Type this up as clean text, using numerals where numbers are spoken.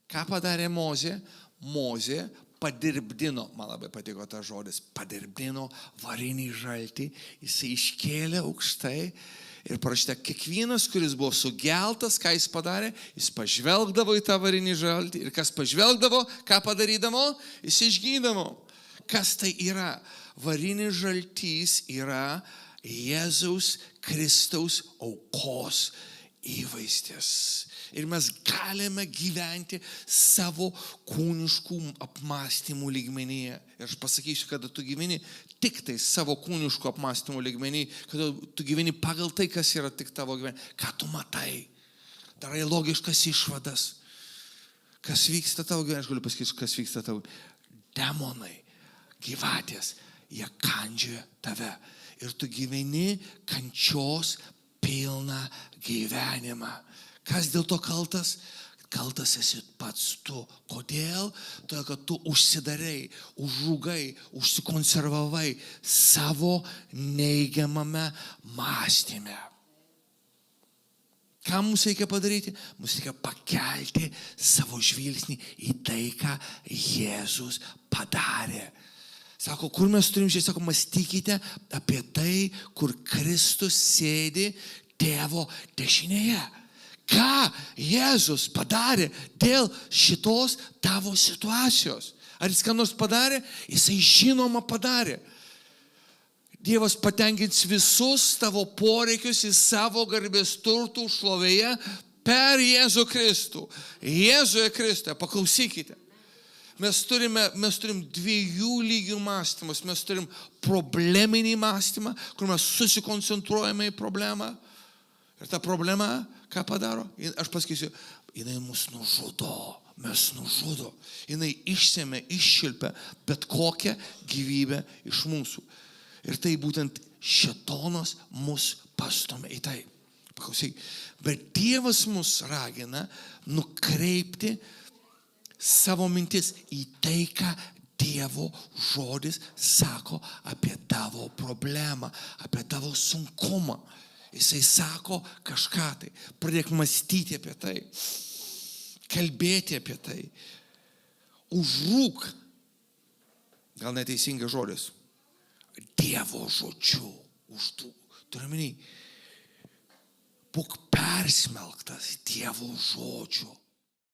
Ką padarė Mozė? Mozė padirbdino, man labai patiko tas žodis, padirbdino varinį žaltį, jisai iškėlė aukštai ir parašyta, kiekvienas, kuris buvo sugeltas, ką jis padarė, jis pažvelgdavo į tą varinį žaltį ir kas pažvelgdavo, ką padarydavo, jis išgydavo. Kas tai yra? Varinis žaltys yra Jėzaus Kristaus aukos įvaizdis. Ir mes galime gyventi savo kūniškų apmąstymų lygmenyje. Ir aš pasakysiu, kada tu gyveni tik tai savo kūniškų apmąstymų lygmenyje, kada tu gyveni pagal tai, kas yra tik tavo gyvenime. Ką tu matai? Darai logiškas išvadas. Kas vyksta tavo gyvenime? Aš galiu pasakyti, kas vyksta tavo. Demonai, gyvatės, jie kandžioja tave. Ir tu gyveni kančios pilną gyvenimą. Kas dėl to kaltas? Kaltas esi pats tu. Kodėl? Todėl, kad tu užsidarei, užrūgai, užsikonservavai savo neigiamame mąstyme. Ką mums reikia padaryti? Mums reikia pakelti savo žvilgsnį į tai, ką Jėzus padarė. Sako, kur mes turim žiūrėti? Sako, mąstykite apie tai, kur Kristus sėdi Tėvo dešinėje. Ką Jėzus padarė dėl šitos tavo situacijos? Ar jis ką nors padarė? Jisai žinoma padarė. Dievas patenkins visus tavo poreikius į savo garbės turtų šlovėje per Jėzų Kristų. Jėzuje Kristuje, paklausykite. Mes turim dviejų lygių mąstymus. Mes turim probleminį mąstymą, kur mes susikoncentruojame į problemą. Ir ta problema, ką padaro? Aš pasakysiu, jinai mus nužudo, mes nužudo. Jinai išsėmė, iššilpia bet kokią gyvybę iš mūsų. Ir tai būtent šėtonas mus pastumia į tai. Paklausyk, bet Dievas mus ragina nukreipti savo mintis į tai, ką Dievo žodis sako apie tavo problemą, apie tavo sunkumą. Jisai sako kažką tai. Pradėk mąstyti apie tai. Kalbėti apie tai. Užrūk. Gal neteisingas žodis. Dievo žodžiu. Turiu omeny. Būk persmelktas Dievo žodžiu.